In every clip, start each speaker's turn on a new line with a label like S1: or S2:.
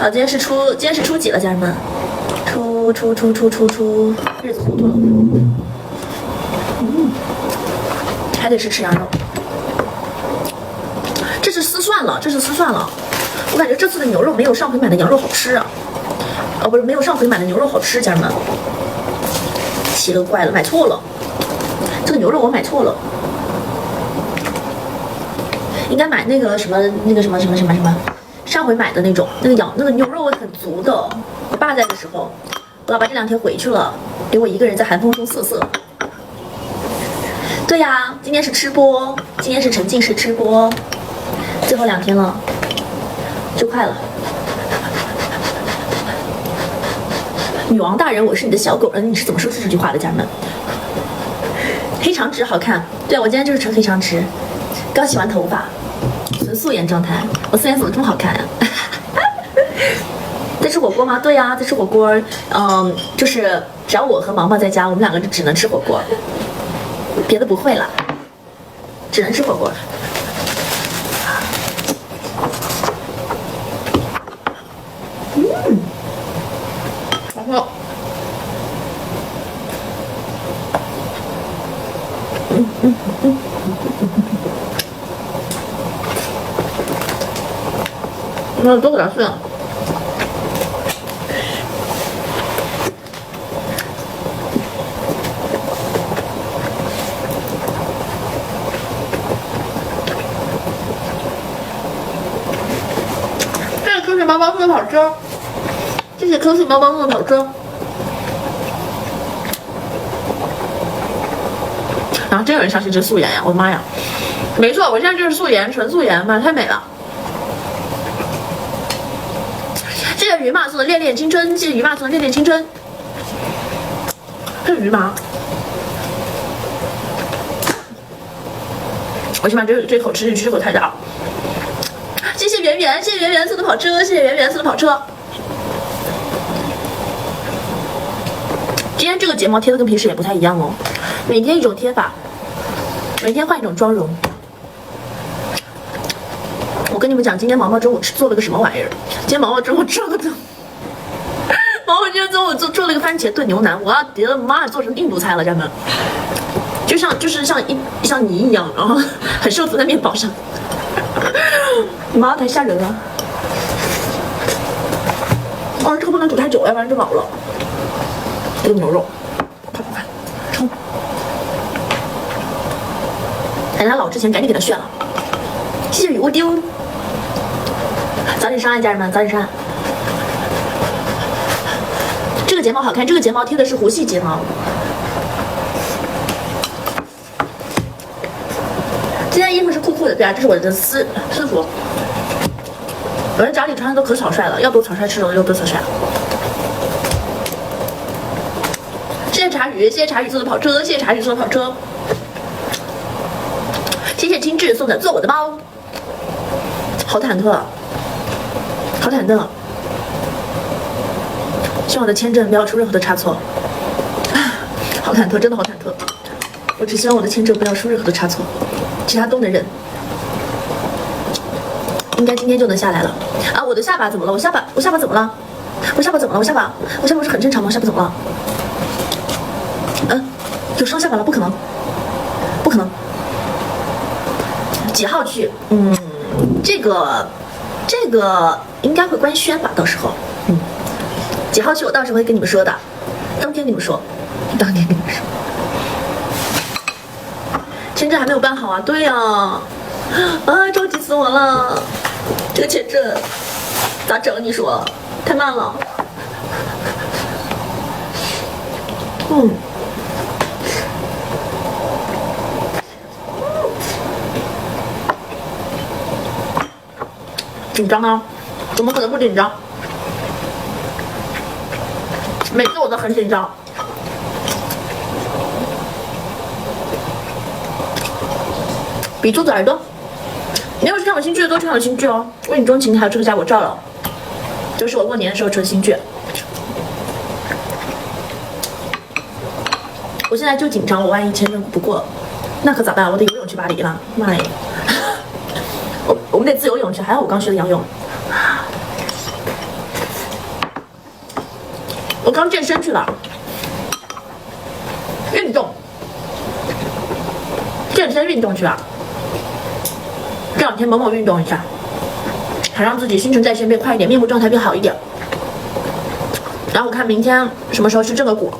S1: 今天是初几了，家人们？初，日子糊涂了。还得是吃羊肉。这是丝蒜了，我感觉这次的牛肉没有上回买的羊肉好吃啊。不是，没有上回买的牛肉好吃，家人们。奇了怪了，买错了。这个牛肉我买错了，应该买那个什么，上回买的那种，那个牛肉味很足的。我爸在的时候，我爸这2天回去了，留我一个人在寒风中瑟瑟。对呀，今天是吃播，今天是沉浸式吃播，最后2天了，就快了。女王大人，我是你的小狗。你是怎么说出这句话的，家人们？黑长直好看，对，我今天就是纯黑长直，刚洗完头发，纯素颜状态。我素颜怎么这么好看呀？在吃火锅吗？对呀，在吃火锅。就是只要我和毛毛在家，我们2个就只能吃火锅，别的不会了，只能吃火锅。然后，那多给它碎了。这是科学猫猫做的跑车，谢谢科学猫猫做的跑车。然后真有人相信这是素颜呀！我的妈呀！没错，我现在就是素颜，纯素颜嘛，太美了。谢谢鱼妈送的恋恋青春，谢谢鱼妈送的恋恋青春。这是鱼妈，我先把这口吃进去，这口太大了。谢谢圆圆，谢谢圆圆送的跑车，谢谢圆圆送的跑车。今天这个睫毛贴的跟平时也不太一样哦，每天一种贴法，每天换一种妆容。我跟你们讲，今天毛毛中午做了个什么玩意儿？今天毛毛中午做了个，毛毛今天中午做了个番茄炖牛腩，我的妈，做成印度菜了，家人们，就是像泥一样，然后很受阻在面包上，妈太吓人了。哦，这个不能煮太久，要不然就老了。这个牛肉，快，冲！等它老之前赶紧给它炫了。谢谢雨雾丢，早点上岸，家人们，早点上岸。这个睫毛好看，这个睫毛贴的是弧系睫毛。今天衣服是酷酷的，对啊，这是我的私服。我在家里穿的都可草率了，要多草率吃了又多草率。谢谢茶语，谢谢茶语做的跑车，谢谢茶语做的跑车。谢谢精致送的做我的猫，好忐忑，好忐忑。希望我的签证不要出任何的差错，好忐忑，真的好忐忑。我只希望我的签证不要出任何的差错，其他都能忍。应该今天就能下来了啊！我的下巴怎么了？我下巴怎么了？我下巴怎么了？我下巴不是很正常吗？我下巴怎么了？有双下巴了？不可能，不可能。几号去？这个应该会官宣吧，到时候。几号去？我到时候会跟你们说的，当天跟你们说，当天跟你们说。签证还没有办好啊？对呀，着急死我了！这个签证咋整？你说太慢了。紧张啊？怎么可能不紧张？每次我都很紧张。比兔子耳朵，你要是看我新剧的都看我新剧哦，《为你钟情》还有这个家我照了，就是我过年的时候出的新剧。我现在就紧张，我万一签证不过，那可咋办？我得游泳去巴黎了，妈呀！我们得自由泳去，还好我刚学的仰泳。我刚健身去了，运动，健身运动去了。这2天猛猛运动一下，还让自己新陈代谢变快一点，面部状态变好一点。然后我看明天什么时候去正个骨，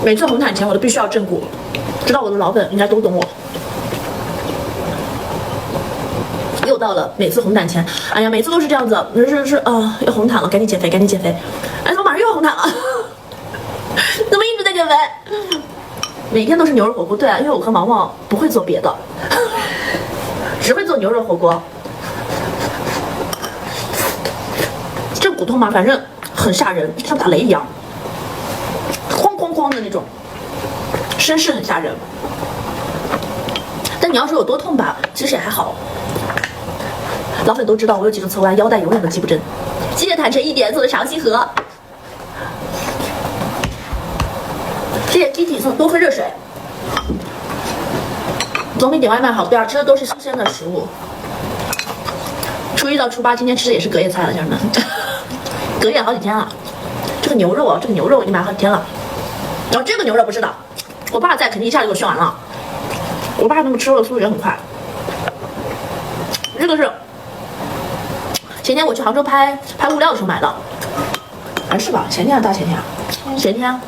S1: 每次红毯前我都必须要正骨，知道我的老粉应该都懂我。又到了每次红毯前，哎呀，每次都是这样子，要红毯了，赶紧减肥，赶紧减肥。哎，怎么马上又要红毯了？怎么一直在减肥？每天都是牛肉火锅，对啊，因为我和毛毛不会做别的，只会做牛肉火锅。这骨痛嘛，反正很吓人，像打雷一样，哐哐哐的那种，声势很吓人。但你要说有多痛吧，其实也还好。老粉都知道我有几个侧弯，腰带永远都系不正。谢谢坦诚一点送的长西盒，谢谢 Kitty 送多喝热水。总比点外卖好，对啊，吃的都是新鲜的食物。初1到初8，今天吃的也是隔夜菜了，家人们，隔夜好几天了。这个牛肉啊，这个牛肉已经买好几天了。然后这个牛肉不是的，我爸在肯定一下就给我炫完了。我爸那个吃肉的速度也很快。这个是前天我去杭州拍物料的时候买的，还是吧？前天还是大前天啊？前天。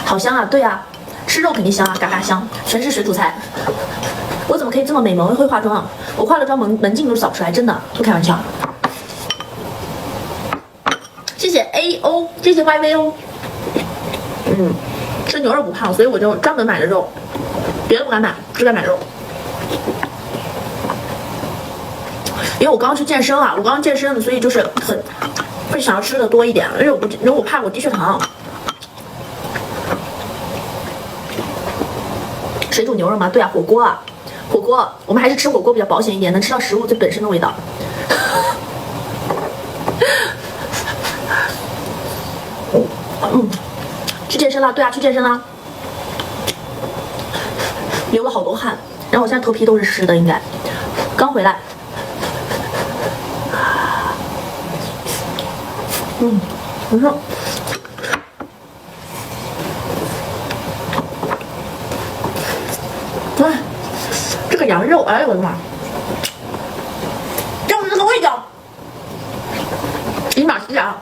S1: 好香啊！对啊，吃肉肯定香啊，嘎嘎香，全是水煮菜。我怎么可以这么美萌会化妆啊？我化了妆门禁都扫不出来，真的不开玩笑。谢谢 AO， 谢谢 YVO。吃牛肉不胖，所以我就专门买了肉，别的不敢买，只敢买肉。因为我刚刚去健身了，我刚刚健身，所以就是会想要吃的多一点，因为我怕我低血糖。水煮牛肉吗？对啊，火锅啊，火锅，我们还是吃火锅比较保险一点，能吃到食物最本身的味道。去健身了，对啊，去健身了，流了好多汗，然后我现在头皮都是湿的，应该刚回来。我说，哎，这个羊肉，哎呦我的妈，就是这个味道，尼玛西亚，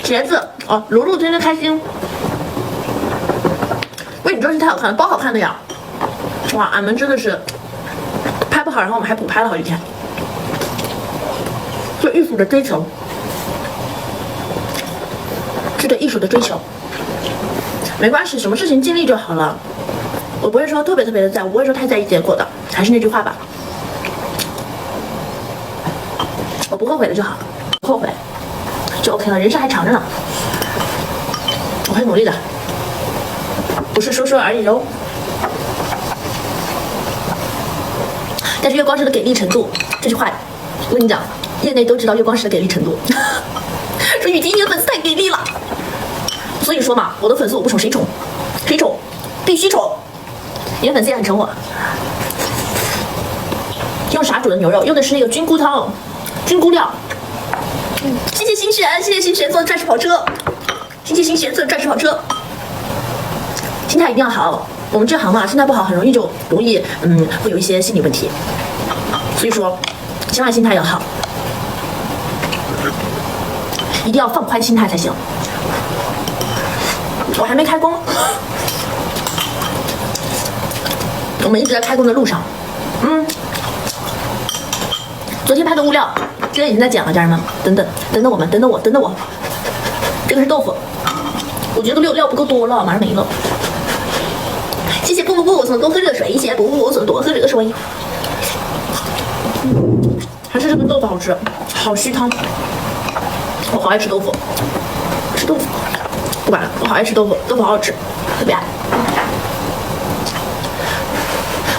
S1: 茄子哦，露露真的开心，喂，你这是太好看了，包好看的呀，哇，俺们真的是拍不好，然后我们还补拍了好几天。对艺术的追求，是对艺术的追求，没关系，什么事情尽力就好了。我不会说特别的在乎，不会说太在意结果的。还是那句话吧，我不后悔了就好，不后悔就 OK 了。人生还长着呢，我会努力的，不是说说而已哟。但是月光石的给力程度，这句话我跟你讲。业内都知道月光石的给力程度，说雨婷你的粉丝太给力了，所以说嘛，我的粉丝我不宠谁宠，谁宠必须宠，你的粉丝也很宠我。用啥煮的牛肉？用的是那个菌菇汤，菌菇料。谢谢新璇，谢谢新璇做的钻石跑车，谢谢新璇做的钻石跑车。心态一定要好，我们这行嘛，心态不好很容易会有一些心理问题，所以说千万心态要好。一定要放宽心态才行。我还没开工，我们一直在开工的路上。昨天拍的物料，今天已经在剪了，家人们，等等我们，等等我。这个是豆腐，我觉得料不够多了，马上没了。谢谢不，我送多喝热水，谢谢不，我送多喝热水。还是这个豆腐好吃，好吸汤。我好爱吃豆腐，吃豆腐，不管了，我好爱吃豆腐，豆腐好好吃，特别爱。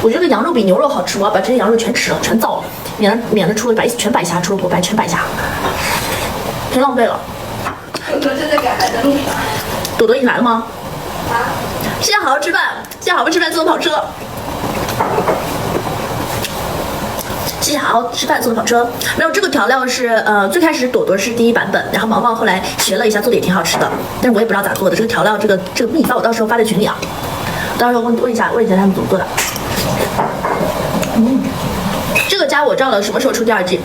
S1: 我觉得羊肉比牛肉好吃，我要把这些羊肉全吃了，全造了，免得出了全白虾，出了国全白虾，太浪费了。朵朵正在赶来的路上。朵朵已经来了吗？啊！现在好好吃饭，现在好好吃饭，坐跑车。谢谢气好，吃饭送的跑车。没有这个调料是最开始朵朵是第一版本，然后毛毛后来学了一下，做的也挺好吃的，但是我也不知道咋做的。这个调料这个秘方我到时候发在群里啊，到时候问一下他们怎么做的。这个家我照了什么时候出第二季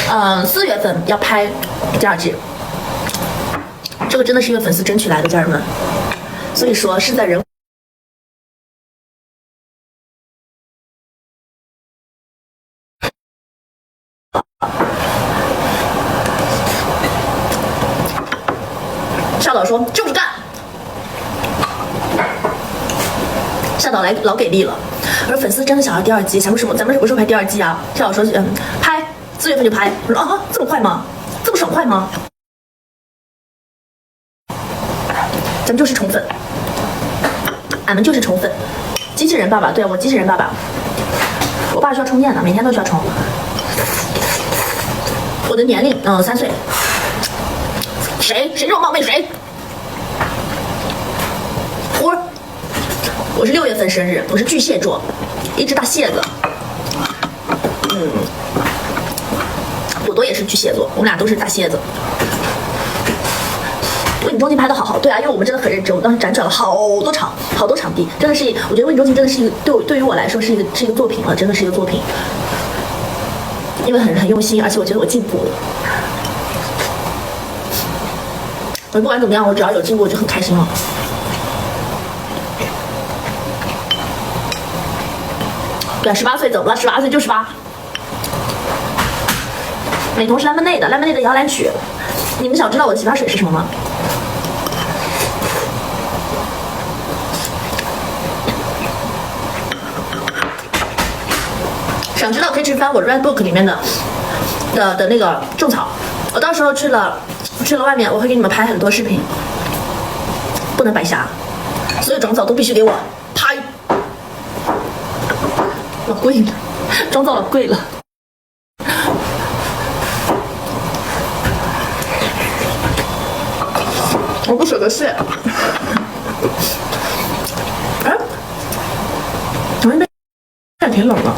S1: ？4月份要拍第二季。这个真的是因为粉丝争取来的，家人们，所以说事在人。夏导说就是干，夏导来老给力了。而粉丝真的想要第二季，咱们什么时候拍第二季啊？夏导说拍4月份就拍。我说这么快吗？这么爽快吗？咱们就是宠粉，俺们就是宠粉。机器人爸爸，对我机器人爸爸，我爸需要充电的，每天都需要充。我的年龄3岁。谁这么冒昧？谁？胡儿，我是6月份生日，我是巨蟹座，一只大蟹子。朵朵也是巨蟹座，我们俩都是大蝎子。为你中心拍的好，对啊，因为我们真的很认真，我们当时辗转了好多场地，真的是，我觉得为你中心真的是一个对于我来说是一个作品了，真的是一个作品，因为很用心，而且我觉得我进步了。我不管怎么样，我只要有进步我就很开心了。对，18岁怎么了？18岁就18。美瞳是 lemonade 摇篮曲。你们想知道我的洗发水是什么吗？想知道可以去翻我 Red Book 里面的那个种草。我到时候去了外面，我会给你们拍很多视频，不能白瞎，所有种草都必须给我拍。老贵了，妆造老贵了。我不舍得卸。哎，我这边也挺冷的。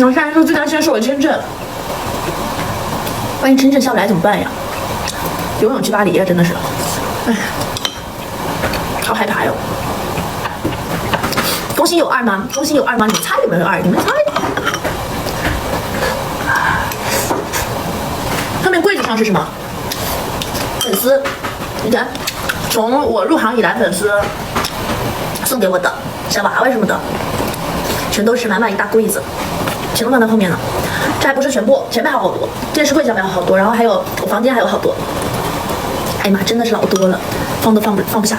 S1: 我现在说最担心的是我的签证，万一签证下不来怎么办呀？游泳去巴黎啊，真的是，哎，好害怕哟。恭喜有2吗？恭喜有2吗？你们猜有没有2？你们猜？上面柜子上是什么？粉丝，你看，从我入行以来，粉丝送给我的小娃娃什么的，全都是满满一大柜子，全都放在后面了。这还不是全部，前面还有好多，电视柜下面还有好多，然后还有我房间还有好多。哎呀妈，真的是老多了，放都放不下，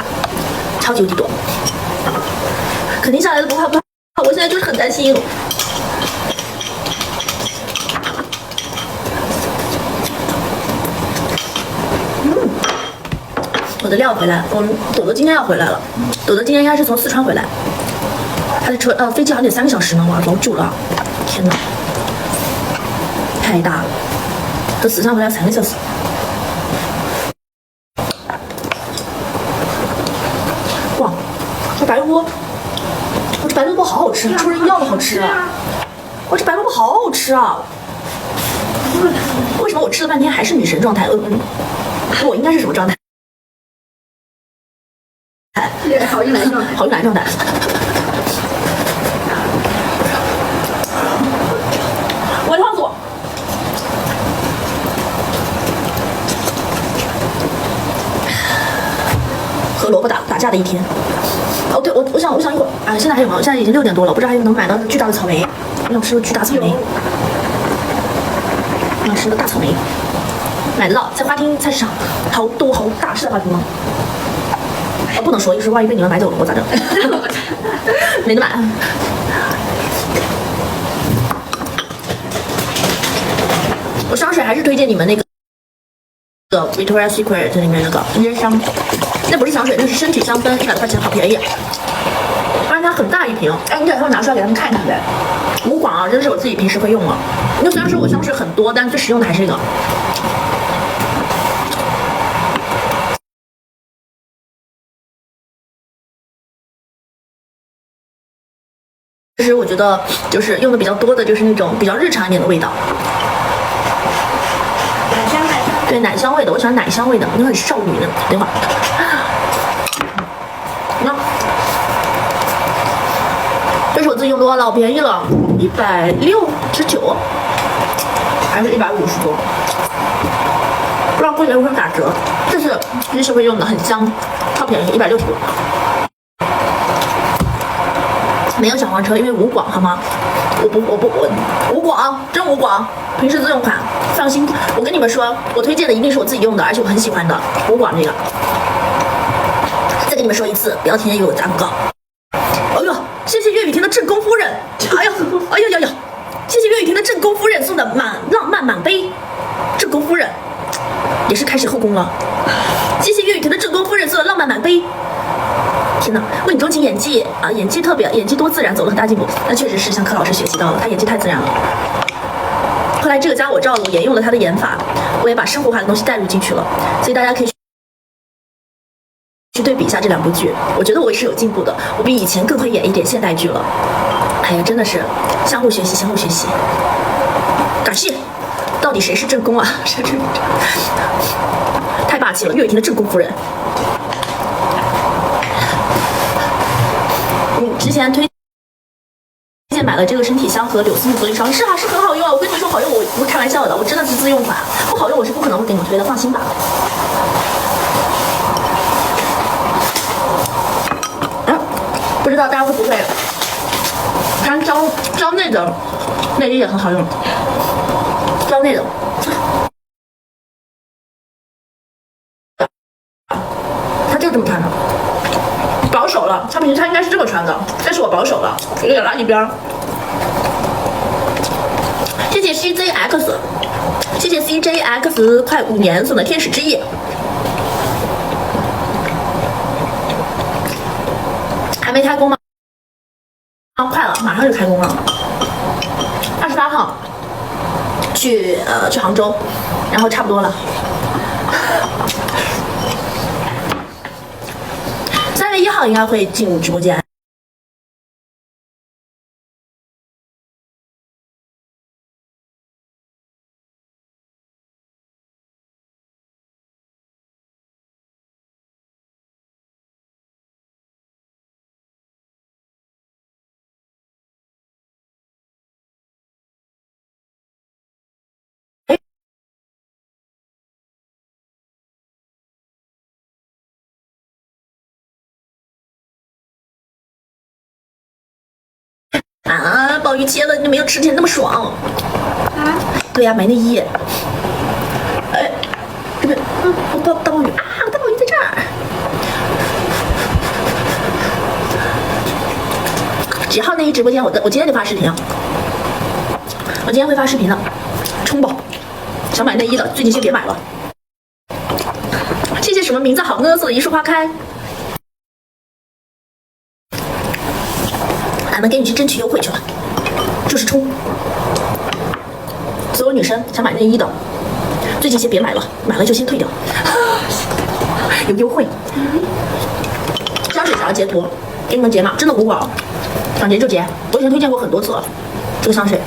S1: 超级无敌多。肯定下来的不怕，我现在就是很担心。我的料回来，我们朵朵今天要回来了。朵朵今天应该是从四川回来，她的飞机好像得3个小时呢，哇，老久了，天哪，太大了，从四川回来3个小时。哇，这白萝卜，我这白萝卜好好吃，出人意料的好吃啊！我这白萝卜好好吃啊！为什么我吃了半天还是女神状态？我应该是什么状态？好运来状态，好运来状态。我烫死我！和萝卜打架的一天。哦，对，我想一会儿啊，现在还有吗？现在已经6点多了，我不知道还能买到巨大的草莓。我想吃个巨大草莓，我想吃个大草莓，买得到，在花厅菜市场，好多好大，是在花厅吗？不能说，就是万一被你们买走了，我咋整？没得买。我香水还是推荐你们那个Victoria's Secret 里面那个椰香，那不是香水，那是身体香氛，100多块钱，好便宜。而且它很大一瓶，哎，你等一会儿拿出来给他们看看呗。无广啊，真是我自己平时会用啊。那虽然说我香水很多，但最实用的还是这个。这实我觉得就是用的比较多的就是那种比较日常一点的味道。
S2: 奶香。
S1: 对，奶香味的，我喜欢奶香味的，你很少女的。等会儿，那这是我自己用的话，老便宜了，169，还是150多，不知道过年会不会打折。这是平时会用的，很香，超便宜，160多。没有小黄车，因为无广，好吗？我无广，真无广，平时自用款，放心。我跟你们说，我推荐的一定是我自己用的，而且我很喜欢的无广这个。再跟你们说一次，不要天天给我打广告。哎呦，谢谢岳雨婷的正宫夫人，哎呀，谢谢岳雨婷的正宫夫人送的浪漫满杯，正宫夫人也是开始后宫了。谢谢岳雨婷的正宫夫人送的浪漫满杯。天哪，为你钟情演技啊，演技多自然，走了很大进步。那确实是向柯老师学习到了，他演技太自然了。后来这个加我照了，我沿用了他的演法，我也把生活化的东西带入进去了，所以大家可以去对比一下这2部剧，我觉得我也是有进步的，我比以前更会演一点现代剧了。哎呀，真的是相互学习，相互学习。感谢，到底谁是正宫啊？太霸气了，岳雨婷的正宫夫人。之前推荐买了这个身体香和柳丝木隔离霜，是啊，是很好用啊！我跟你们说好用，我不是开玩笑的，我真的是自用款，不好用我是不可能会给你们推的，放心吧。不知道大家会不会看蕉内的内衣也很好用，蕉内的。它就这么穿的。保守了，他应该是这么穿的，但是我保守了，我有点拉一边。谢谢 CJX， 谢谢 CJX 快5年送的天使之翼。还没开工吗？快了，马上就开工了。28号去杭州，然后差不多了。3月1号应该会进直播间。啊，鲍鱼切了，你没有吃起来那么爽。啊？对呀，买内衣。哎，这边，大鲍鱼啊，大鲍鱼在这儿。几号内衣直播间？我今天就发视频啊，我今天会发视频的，冲吧！想买内衣的，最近先别买了。谢谢什么名字好呢？送的一束花开。俺们给你去争取优惠去了，就是冲！所有女生想买内衣的，最近先别买了，买了就先退掉，有优惠。香水想要截图，给你们截嘛，真的无广，想截就截。我以前推荐过很多次了，这个香水，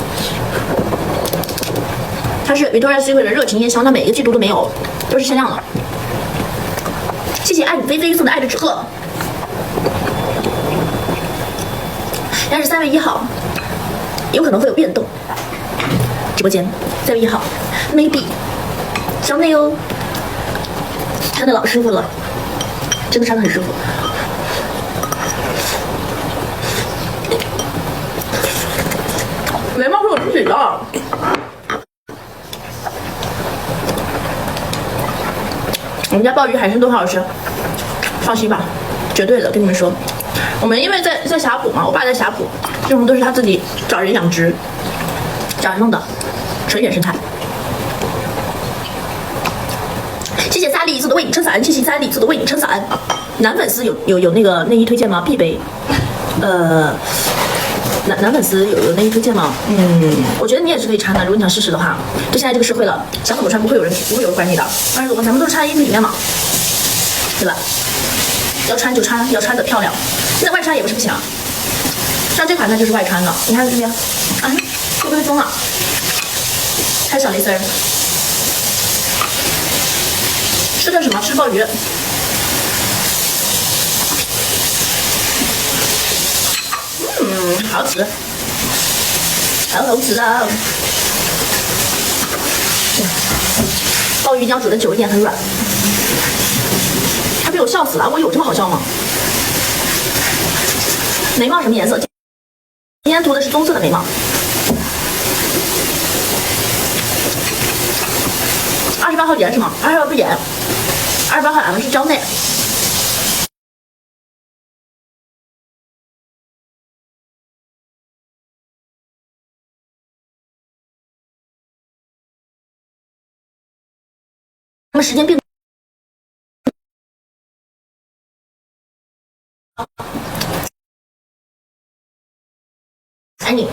S1: 它是 Victoria's Secret 的热情烟香，它每一个季度都没有，都是限量的。谢谢爱与菲菲送的爱的纸鹤。但是3月1号有可能会有变动，直播间3月1号 maybe 小内哦，穿的老舒服了，真的穿的很舒服。眉毛是我自己的，我们家鲍鱼海参都好好吃，放心吧，绝对的，跟你们说。我们因为在霞浦嘛，我爸在霞浦，这种都是他自己找人养殖，找人弄的，纯原生态。谢谢萨莉送的为你撑伞，谢谢萨莉送的为你撑伞。男粉丝有那个内衣推荐吗？必备。男粉丝有内衣推荐吗？我觉得你也是可以穿的，如果你想试试的话。就现在这个社会了，想怎么穿不会有人管你的。但是我们咱们都是穿在衣服里面嘛，对吧？要穿就穿，要穿的漂亮。现在外穿也不是不行啊。像这款它就是外穿的，你看这边，啊，会不会松了？还有小蕾丝儿，吃的什么？吃鲍鱼。好吃，好吃啊！鲍鱼一定要煮的久一点，很软。他被我笑死了，我有这么好笑吗？眉毛什么颜色？今天涂的是棕色的眉毛。28号严是吗？28号不严，28号俺们是蕉内。那么时间并爱你，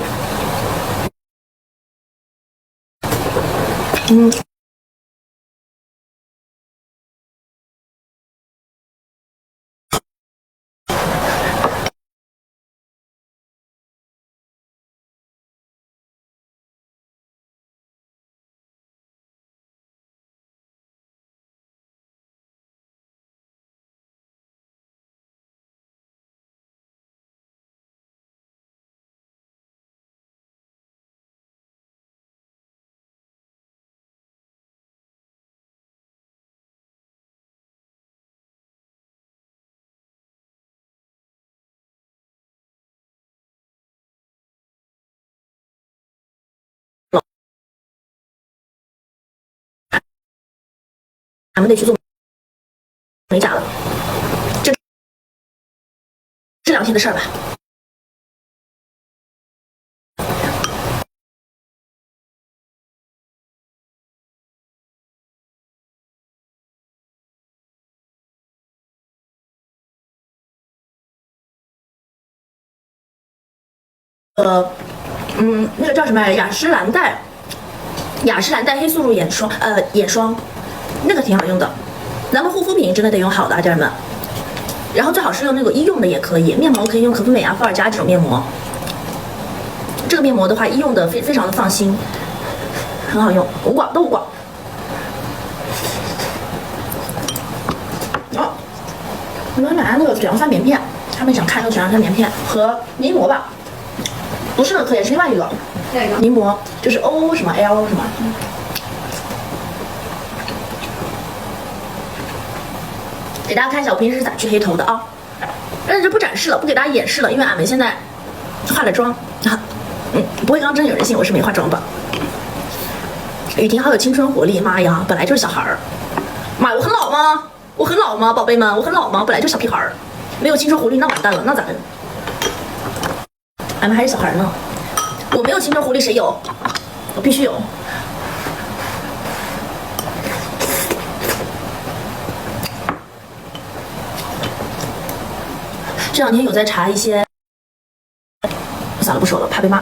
S1: 咱们得去做美甲了，这2天的事儿吧。那个叫什么雅诗兰黛黑速露眼霜，眼霜，那个挺好用的。咱们护肤品真的得用好的啊，家人们。然后最好是用那个医用的也可以，面膜可以用可肤美啊、芙尔佳这种面膜。这个面膜的话，医用的非常的放心，很好用，无广都无广。哦，我们买那个水杨酸棉片，他们想看那个水杨酸棉片和泥膜吧。不是可以，是另外一个。哪个？泥膜就是 O 什么 L 什么。给大家看一下我平时是咋去黑头的啊，但是就不展示了，不给大家演示了，因为俺们现在化了妆啊，不会刚真有人信我是没化妆吧？雨婷好有青春活力，妈呀，本来就是小孩儿，妈，我很老吗？我很老吗，宝贝们？我很老吗？本来就小屁孩儿，没有青春活力那完蛋了，那咋整？俺们还是小孩呢，我没有青春活力，谁有？我必须有。这2天有在查一些，算了不说了，怕被骂。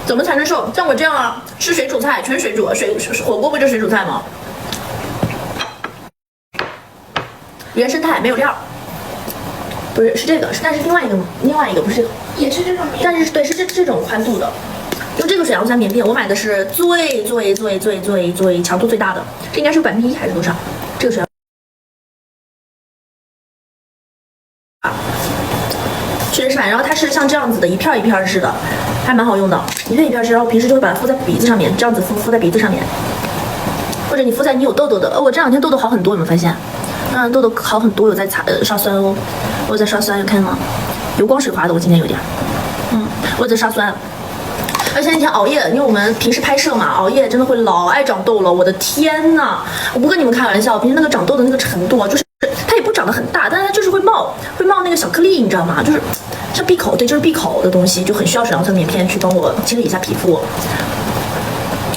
S1: 怎么才能瘦？像我这样啊，吃水煮菜，全水煮，火锅不就水煮菜吗？原生态没有料，不是这个，但是另外一个不是这个，
S2: 也是这种，
S1: 但是对是这种宽度的，用这个水杨酸棉片，我买的是最强度最大的，这应该是1%还是多少？这个水确实是买，然后它是像这样子的，一片一片式的，还蛮好用的，一片一片式，然后平时就会把它敷在鼻子上面，这样子敷在鼻子上面，或者你敷在你有痘痘的，我这2天痘痘好很多，有没有发现？痘痘好很多，有在刷酸哦，我在刷酸，有看吗？油光水滑的，我今天有点，我在刷酸。而且那天熬夜，因为我们平时拍摄嘛，熬夜真的会老爱长痘了。我的天呐，我不跟你们开玩笑，平时那个长痘的那个程度啊，就是它也不长得很大，但是它就是会冒那个小颗粒，你知道吗？就是像闭口，对，就是闭口的东西，就很需要水杨酸棉片去帮我清理一下皮肤。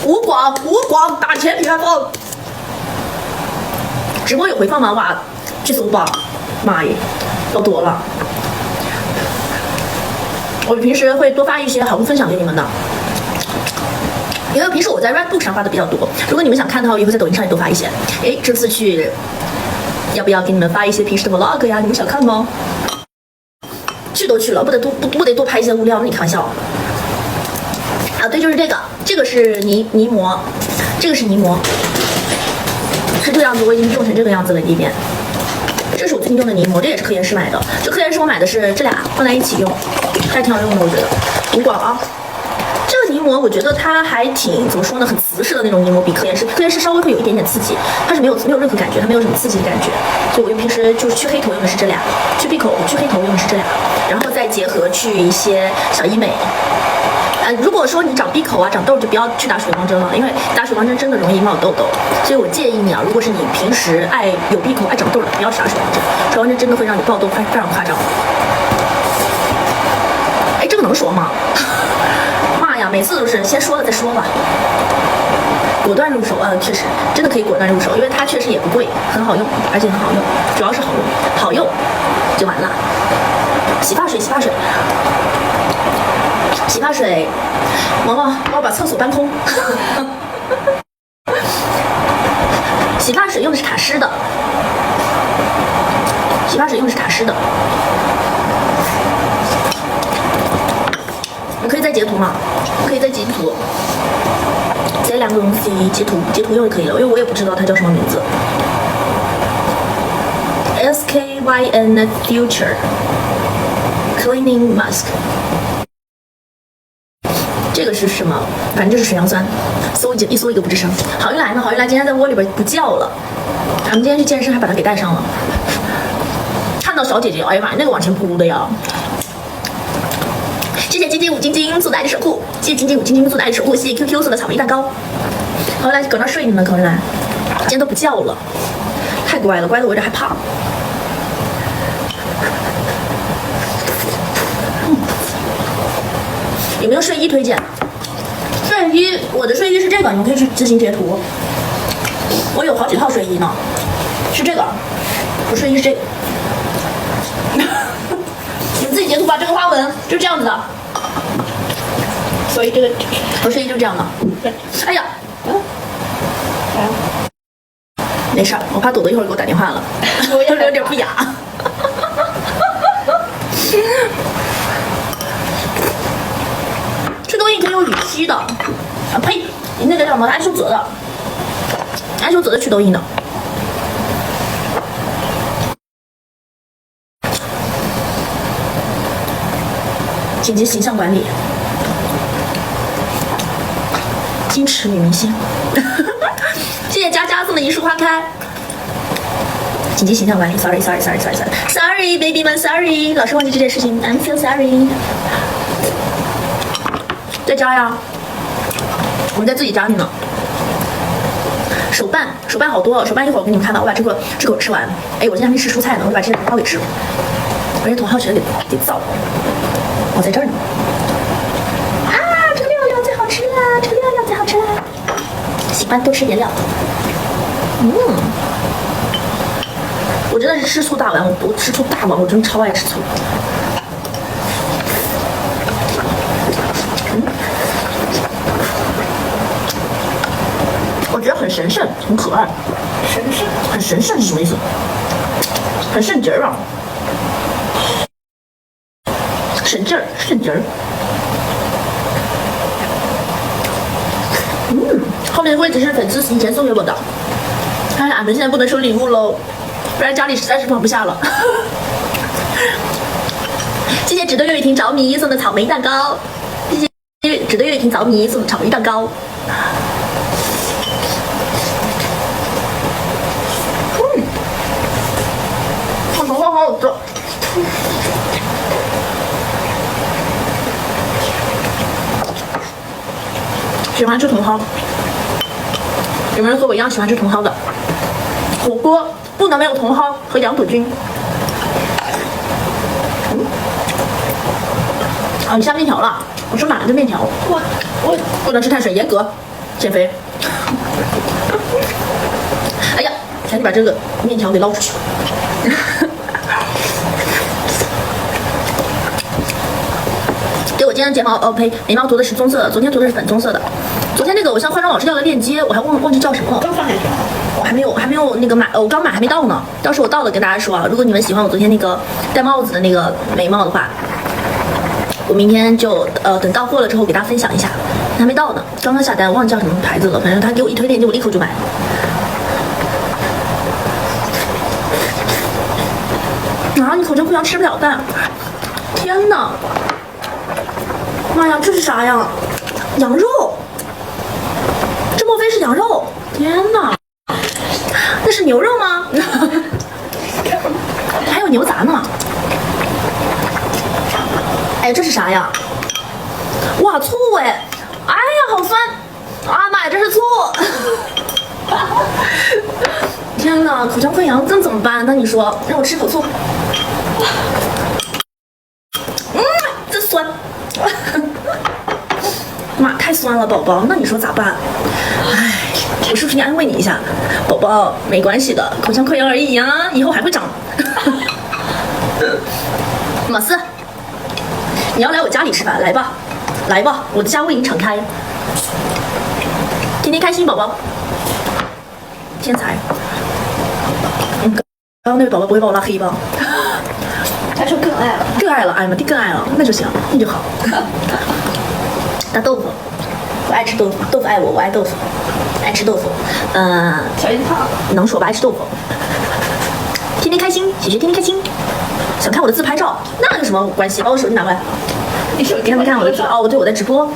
S1: 无广打钱平安放。直播有回放吗？哇，这次5宝，妈耶，要多了。我平时会多发一些好物分享给你们的，因为平时我在 Redbook 上发的比较多。如果你们想看的话，我也会在抖音上也多发一些。这次去要不要给你们发一些平时的 vlog 呀？你们想看吗？去都去了，不得多拍一些物料？那你开玩笑啊？对，就是这个是泥膜，这个是泥膜，是这个样子，我已经用成这个样子了。第一遍，这是我最近用的泥膜，这也是科颜氏买的。这科颜氏我买的是这俩放在一起用，还挺好用的，我觉得。无广啊。这个泥膜我觉得它还挺怎么说呢，很瓷实的那种泥膜，比科颜氏稍微会有一点点刺激，它是没有任何感觉，它没有什么刺激的感觉。所以我用平时就是去黑头用的是这俩，去闭口去黑头用的是这俩，然后再结合去一些小医美。如果说你长闭口啊、长痘，就不要去打水光针了，因为打水光针真的容易冒痘痘。所以我建议你啊，如果是你平时爱有闭口、爱长痘的，不要去打水光针，水光针真的会让你爆痘非常夸张。哎，这个能说吗？妈呀，每次都是先说了再说吧。果断入手，确实真的可以果断入手，因为它确实也不贵，很好用，而且很好用，主要是好用就完了。洗发水，萌萌，帮我把厕所搬空。洗发水用的是卡诗的，你可以再截图吗？可以再截图，这两个东西截图用就可以了，因为我也不知道它叫什么名字。SKYN Future Cleaning Mask。这个是什么？反正就是水杨酸，一搜一个不吱声。好运来呢，今天在窝里边不叫了。咱们今天去健身还把它给带上了。看到小姐姐，哎呀妈，那个往前扑的呀！谢谢金晶送的爱的守护，谢谢金晶送的爱的守护，谢谢 QQ 送的草莓蛋糕。好运来搁那睡你们，好运来，今天都不叫了，太乖了，乖的我有点害怕。有没有睡衣推荐？睡衣，我的睡衣是这个，你们可以去自行截图。我有好几套睡衣呢，是这个，我睡衣是这个。你们自己截图吧，这个花纹就这样子的。所以这个我睡衣就这样的。哎呀，没事儿，我怕朵朵一会儿给我打电话了，我要是有点不雅。祛痘印可以用乙烯的，呸，那个叫什么安修泽的祛痘印的。紧急形象管理，矜持女明星。谢谢佳佳送的一束花开。紧急形象管理 ，sorry baby 们 sorry， 老是忘记这件事情 ，I'm so sorry。再扎呀，我们在自己扎你呢。手办好多，手办一会儿我给你们看到，我把这个我吃完。哎，我今天还没吃蔬菜呢，我把这些茼蒿给吃了，把这茼蒿全给造了。我在这儿呢。啊，这个料最好吃啦！喜欢多吃点料。我真的是吃醋大王，我吃醋大王，我真的超爱吃醋。我觉得很神圣，很可爱。很神圣是什么意思？很圣洁啊！圣洁。后面会只是粉丝以前送给我的。但是俺们现在不能收礼物喽，不然家里实在是放不下了。谢谢只对岳雨婷着迷送的草莓蛋糕，谢谢只对岳雨婷着迷送的草莓蛋糕。茼蒿好好吃。喜欢吃茼蒿，有没有人和我一样喜欢吃茼蒿的？火锅不能没有茼蒿和羊肚菌。你下面条了？我吃满了这面条。我不能吃碳水，严格减肥。哎呀，赶紧把这个面条给捞出去。对，我今天睫毛呸，眉毛涂的是棕色的，昨天涂的是粉棕色的。昨天那个我向化妆老师要的链接，我还忘记叫什么了。刚放下去。还没有那个买，我刚买还没到呢。到时候我到了跟大家说啊。如果你们喜欢我昨天那个戴帽子的那个眉毛的话，我明天就等到货了之后给大家分享一下。还没到呢，刚刚下单，忘记叫什么牌子了，反正他给我一推链接，我立刻就买。啊，你口腔溃疡吃不了蛋，天哪！妈呀，这是啥呀？羊肉，这莫非是羊肉？天哪，那是牛肉吗？还有牛杂呢。哎，这是啥呀？哇，醋哎！哎呀，好酸！啊妈呀，这是醋！天哪，口腔溃疡那怎么办？那你说，让我吃口醋。真酸！妈，太酸了，宝宝。那你说咋办？哎，我是不是应该安慰你一下，宝宝？没关系的，口腔溃疡而已呀，以后还会长。马斯，你要来我家里吃饭，来吧，来吧，我的家为你敞开。天天开心，宝宝。天才。刚刚那位宝宝不会把我拉黑吧？
S2: 他说更爱了，
S1: 更爱了，哎呀妈，更爱了，那就行，那就好。大豆腐，我爱吃豆腐，豆腐爱我，我爱豆腐，爱吃豆腐。
S2: 小樱桃
S1: 能说吧，爱吃豆腐。天天开心，姐姐天天开心。想看我的自拍照，那有什么关系？把我手机拿过来，
S2: 你手
S1: 给他们看我的哦，对，我在直播。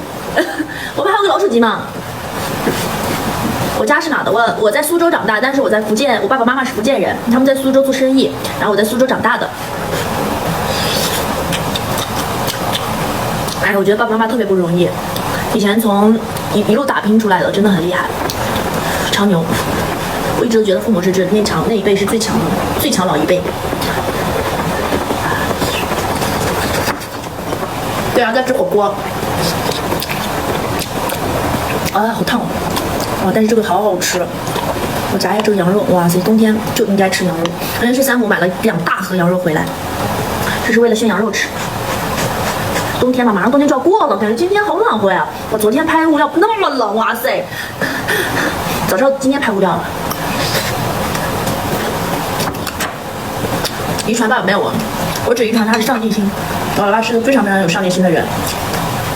S1: 我们还有个老手机嘛。我家是哪的？我在苏州长大，但是我在福建，我爸爸妈妈是福建人，他们在苏州做生意，然后我在苏州长大的。哎，我觉得爸爸妈妈特别不容易，以前从一路打拼出来的，真的很厉害，超牛。我一直都觉得父母是那一辈是最强的，最强老一辈。对啊，在吃火锅。啊，好烫哦！哇，但是这个好好吃。我夹一下这个羊肉，哇塞，冬天就应该吃羊肉。昨天去三姆买了2大盒羊肉回来，这是为了炫羊肉吃。冬天嘛，马上冬天就要过了，感觉今天好暖和呀！我昨天拍物料那么冷，哇塞！早知道今天拍物料了。遗传爸爸没有我只遗传他是上进心。我老爸是个非常非常有上进心的人，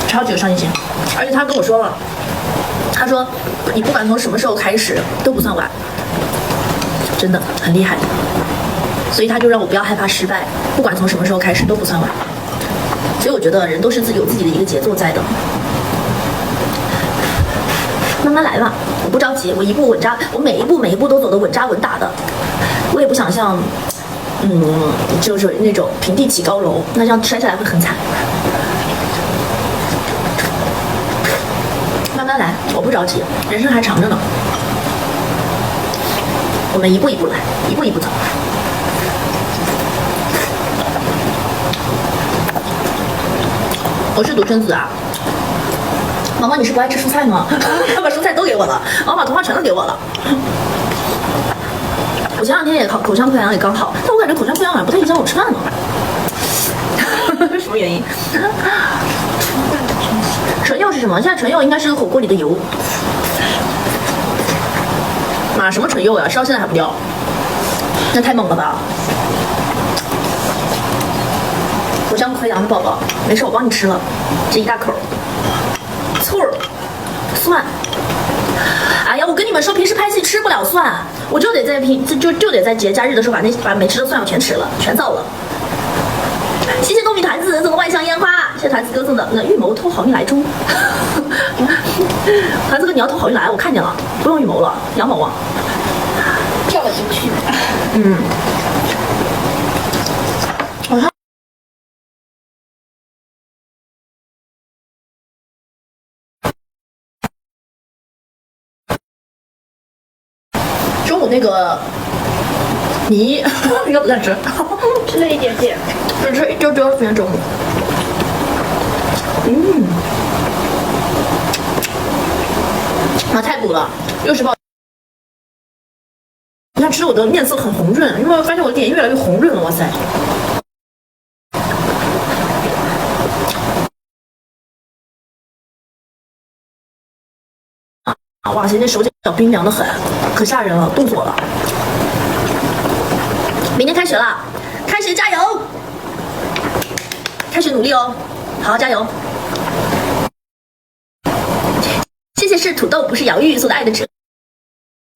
S1: 超级有上进心。而且他跟我说了，他说你不管从什么时候开始都不算晚，真的很厉害。所以他就让我不要害怕失败，不管从什么时候开始都不算晚。所以我觉得人都是有自己的一个节奏在的，慢慢来吧，我不着急，我一步稳扎，我每一步都走得稳扎稳打的，我也不想像，就是那种平地起高楼，那这样摔下来会很惨。慢慢来，我不着急，人生还长着呢，我们一步一步来，一步一步走。我是独生子啊，毛毛你是不爱吃蔬菜吗？他把蔬菜都给我了，然后把头发全都给我了。我前2天也口腔溃疡也刚好，但我感觉口腔溃疡好像不太影响我吃饭呢。什么原因？唇釉是什么？现在唇釉应该是火锅里的油。妈，什么唇釉呀？吃到现在还不掉，那太猛了吧！口腔溃疡的宝宝，没事，我帮你吃了，这一大口。醋儿、蒜。哎呀，我跟你们说，平时拍戏吃不了蒜，我就得在就得在节假日的时候把没吃的蒜我全吃了，全造了。谢谢糯米团子送的万象烟花，谢谢团子哥送的那预谋偷好运来中。团子哥，你要偷好运来，我看见了，不用预谋了，羊毛啊，
S2: 跳了进去。
S1: 中午那个米应该不算吃，
S2: 吃了一点点，
S1: 只吃1丢丢，今天中午。啊，太补了，60包。你看吃我的面色很红润，因为我发现我的脸越来越红润了，哇塞！哇塞，那手脚冰凉的很。可吓人了，冻死我了。明天开学了，开学加油！开学努力哦，好好加油！谢谢是土豆不是洋芋送的爱的纸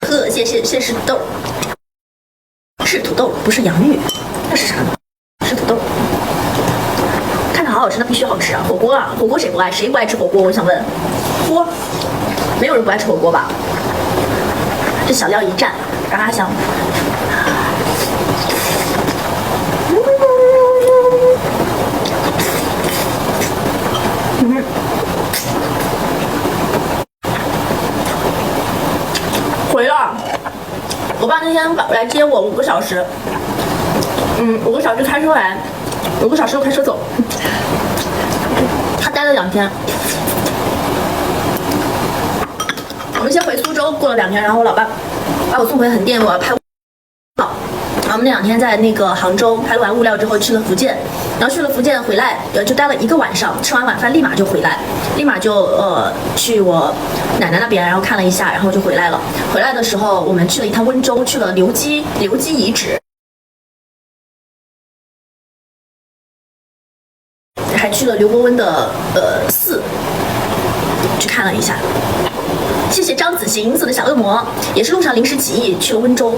S1: 鹤，谢谢是土豆，是土豆不是洋芋，那是啥呢？是土豆。看着好好吃，那必须好吃啊！火锅啊，火锅谁不爱？谁不爱吃火锅？我想问，锅没有人不爱吃火锅吧？这小料一蘸，嘎嘎香。回了，我爸那天来接我5个小时，5个小时开车来，5个小时又开车走，他待了2天。我们先回苏州，过了2天，然后我老爸把我送回横店，我要拍。然后我们那2天在那个杭州拍完物料之后去了福建，然后去了福建回来，就待了1个晚上，吃完晚饭立马就回来，立马就去我奶奶那边，然后看了一下，然后就回来了。回来的时候我们去了一趟温州，去了刘基遗址，还去了刘伯温的寺，去看了一下。谢谢张子行送的小恶魔，也是路上临时起意去了温州。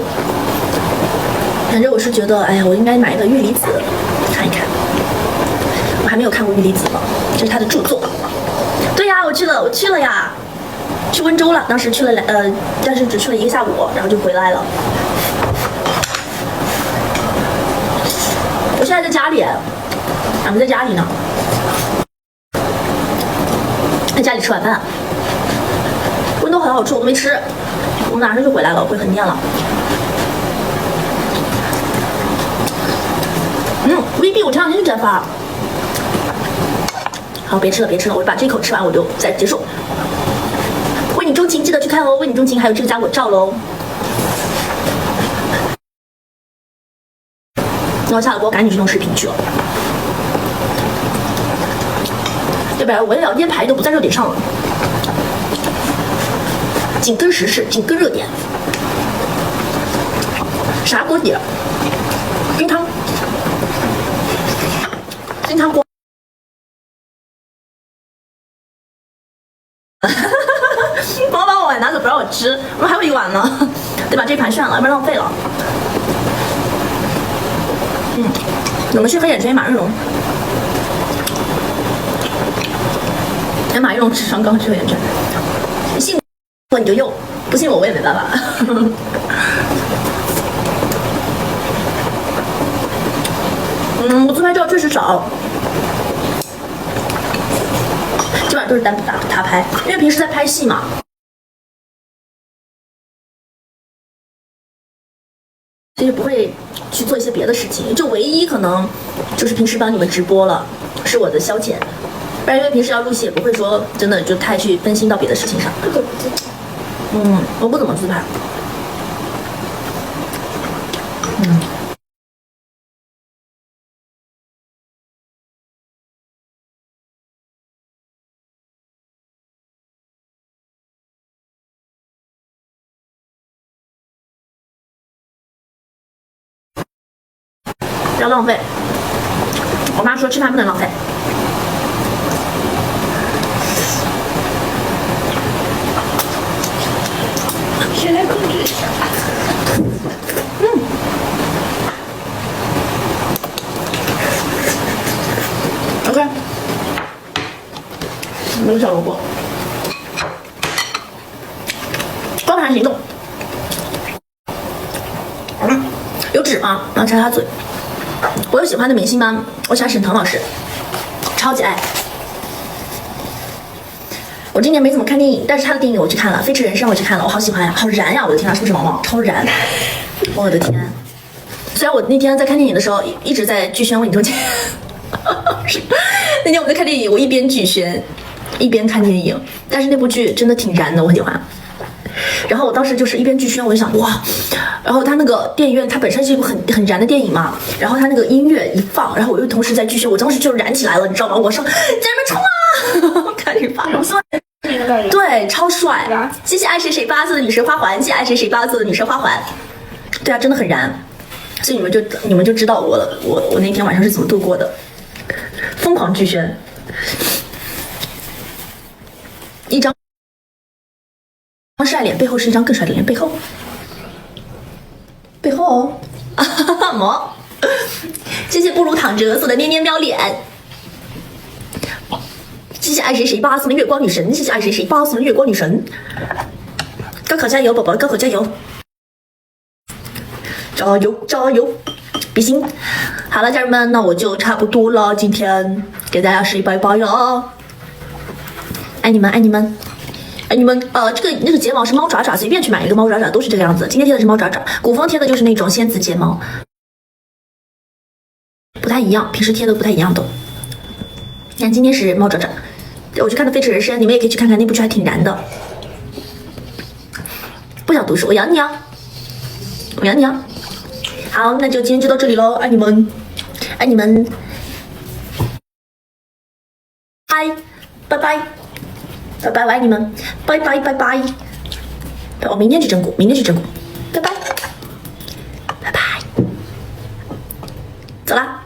S1: 反正我是觉得，哎呀，我应该买一个玉离子看一看。我还没有看过玉离子呢，这是他的著作。对呀，我去了呀，去温州了。当时去了但是只去了1个下午，然后就回来了。我现在在家里，俺们在家里呢，在家里吃晚饭。温州很好吃，我都没吃。我们马上就回来了，回横店了。VB 我前2天就在发。好，别吃了，我把这口吃完我就再结束。为你钟情记得去看哦，为你钟情还有这个加我照喽。然后下了播赶紧去弄视频去了，要不然我的聊天牌都不在热点上了。紧跟时事，紧跟热点。啥锅底了？冰汤。金汤锅，妈妈把我碗拿走不让我吃，我还有1碗呢，得把这盘涮了，要不然浪费了。我们去喝眼圈马玉龙，马玉龙智商高，去喝眼圈。你信我你就用，不信我也没办法。我自拍照确实少，基本上都是单独他拍，因为平时在拍戏嘛。其实不会去做一些别的事情，就唯一可能就是平时帮你们直播了，是我的消遣。不然因为平时要录戏，也不会说真的就太去分心到别的事情上。我不怎么自拍。不要浪费，我妈说吃饭不能浪费。
S2: 谁来控制一下
S1: ？OK， 没有小萝卜，光盘行动。好了，有纸吗？然后擦擦嘴。我有喜欢的明星吗？我喜欢沈腾老师，超级爱。我今年没怎么看电影，但是他的电影我去看了，《飞驰人生》我去看了，我好喜欢呀，好燃呀！我的天啊，是不是毛毛？超燃！我的天！虽然我那天在看电影的时候一直在剧宣为你中间，那天我在看电影，我一边剧宣一边看电影，但是那部剧真的挺燃的，我很喜欢。然后我当时就是一边剧宣，我就想哇，然后他那个电影院它本身是一部很燃的电影嘛，然后他那个音乐一放，然后我又同时在剧宣，我当时就燃起来了，你知道吗？我说家人们冲啊，赶紧发，然后
S2: 那个感觉。
S1: 对，超帅
S2: 燃。
S1: 谢谢爱谁谁8岁的女神花环，谢谢爱谁谁8岁的女神花环。对啊，真的很燃，所以你们就知道我那天晚上是怎么度过的，疯狂巨宣，一张帅脸，背后是一张更帅的脸，背后啊哈哈毛，谢谢不如躺着送的捏捏喵脸。谢谢爱谁谁8送的月光女神，谢谢爱谁谁8送的月光女神。高考加油，宝宝，高考加油，加油加油，比心。好了，家人们，那我就差不多了，今天给大家说拜拜了，爱你们，爱你们，爱你们。那个睫毛是猫爪爪，随便去买一个猫爪爪都是这个样子。今天贴的是猫爪爪，古风贴的就是那种仙子睫毛，不太一样，平时贴的不太一样的。你看今天是猫爪爪。我去看的《飞驰人生》，你们也可以去看看，那部剧还挺燃的。不想读书，我养你啊，我养你啊。好，那就今天就到这里喽，爱你们，爱你们，拜拜拜拜拜，我爱你们，拜拜拜拜。我明天去整蛊，明天去整蛊，拜拜拜拜，走啦。